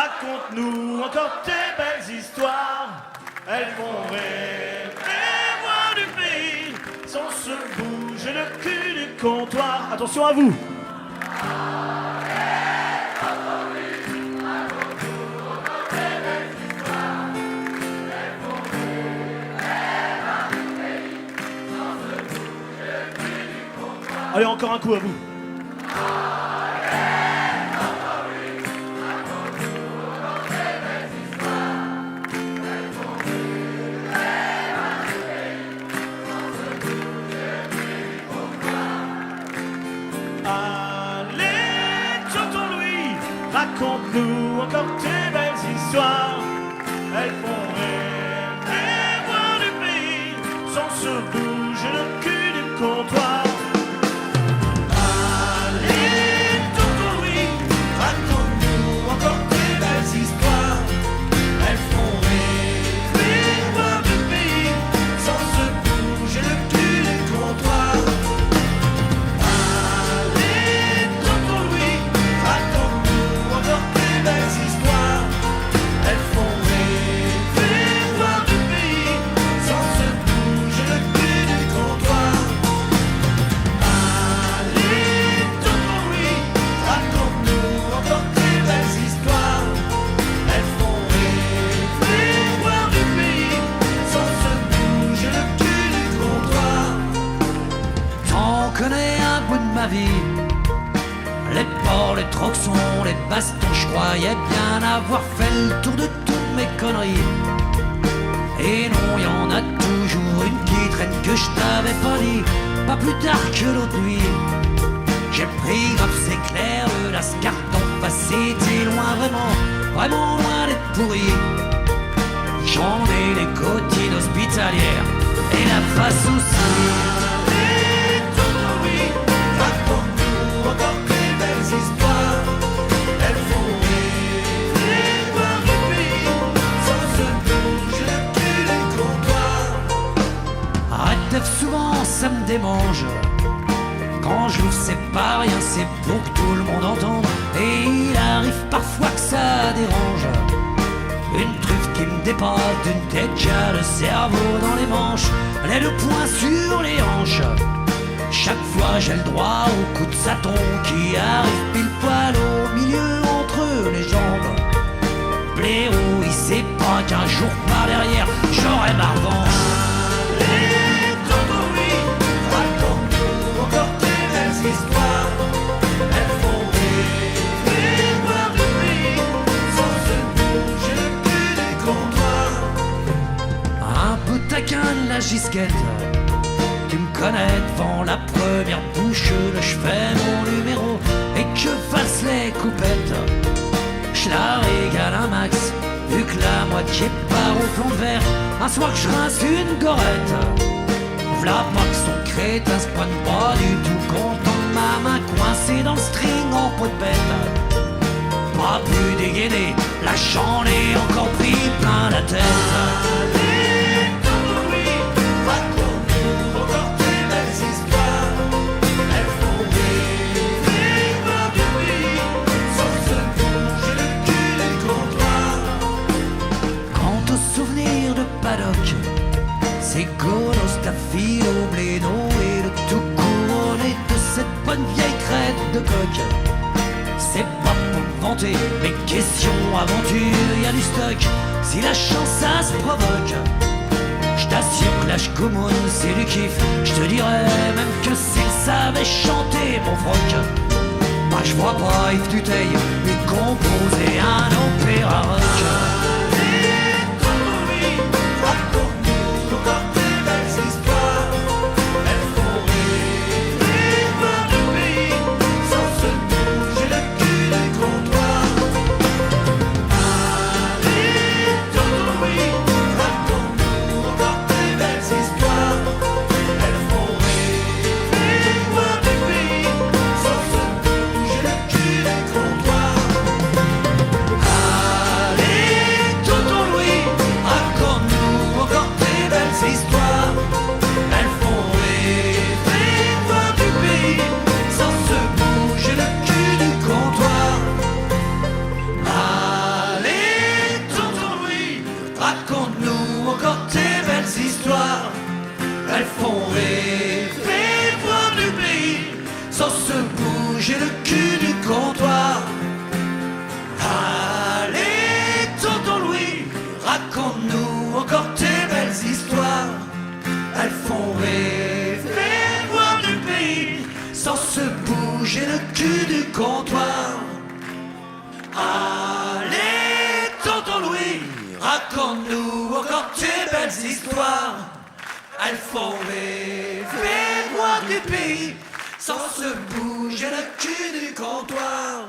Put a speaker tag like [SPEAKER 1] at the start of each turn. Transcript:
[SPEAKER 1] Raconte-nous encore tes belles histoires. Elles font rêver moi du pays. Sans se bouger le cul du comptoir. Attention à vous. Allez, encore un coup à vous. Raconte-nous encore tes belles histoires. Elles font rêver voir du pays sans se bouger le cul du comptoir. Allez, tonton Louis, raconte-nous encore tes belles histoires. Elles font rêver voir du pays sans se bouger le cul du comptoir. Allez, tonton Louis, raconte-nous encore tes belles histoires. Elles font rêver voir du pays sans se bouger le cul du comptoir. Allez, tonton Louis, raconte-nous encore tes belles histoires. Elles font rêver voir du pays sans se bouger le cul du comptoir.
[SPEAKER 2] T'en connais un bout de ma vie. Les ports, les troxons, les bastons, je croyais bien avoir fait le tour de toutes mes conneries. Et non, y en a toujours une qui traîne que je t'avais pas dit. Pas plus tard que l'autre nuit. J'ai pris grave, c'est clair, le lascarton passé, t'es loin, vraiment loin d'être pourri. J'en ai les cotines hospitalières et la face aussi.
[SPEAKER 1] Allez, tonton Louis, raconte-nous encore tes belles histoires. Elles font rêver voir du pays sans se bouger le cul du comptoir.
[SPEAKER 2] Arrête d'être souvent, ça me démange. Quand je l'ouvre, c'est pas rien, c'est pour que tout le monde entende. Et il arrive parfois que ça dérange. Une truffe qui me dépasse d'une tête, j'ai le cerveau dans les manches, les deux poings sur les hanches. Chaque fois j'ai le droit au coup de saton qui arrive pile poil au milieu entre les jambes. Blaireau, il sait pas qu'un jour par derrière, j'aurai ma revanche.
[SPEAKER 1] Allez, tonton Louis, raconte-nous encore tes belles histoires. Elles font rêver voir du pays sans se bouger le cul du comptoir.
[SPEAKER 2] Un peu taquin de la gisquette, tu me connais devant la première bouche, je fais mon numéro et que je fasse les coupettes. Je la régale un max, vu que la moitié part au plomb de verre, un soir que je rince une gorette. V'là pas que son crétin se prenne pas du tout content de ma main coincée dans le string en peau de bête. Pas pu dégainer, là j'en ai encore pris plein la tête.
[SPEAKER 1] Allez, tonton Louis, raconte-nous encore tes belles histoires. Elles font rêver voir du pays sans se bouger le cul du comptoir.
[SPEAKER 2] Quant au souvenir de Paddock, c'est Golos, Staphilo, Bléno et le tout couronné de cette bonne vieille crête de coq. C'est pas pour me vanter, mais question aventure, y a du stock, si la chance ça se provoque. Je t'assure que l'âge commun c'est du kiff, je te dirais même que s'il savait chanter mon froc. Moi je vois pas Yves Duteil lui composer un opéra rock.
[SPEAKER 1] Allez, tonton Louis, raconte-nous encore tes belles histoires. Elles font rêver voir du pays sans se bouger le cul du comptoir. Allez, tonton Louis, raconte-nous encore tes belles histoires. Elles font rêver voir du pays sans se bouger le cul du comptoir. Allez,
[SPEAKER 2] rêver voir du pays sans se bouger le cul du comptoir. Allez, tonton Louis, raconte-nous encore tes belles histoires. Elles font rêver voir du pays sans se bouger le cul du comptoir. Allez, tonton Louis, raconte-nous encore tes belles histoires. Elles font rêver voir du pays sans se bouger le cul du comptoir.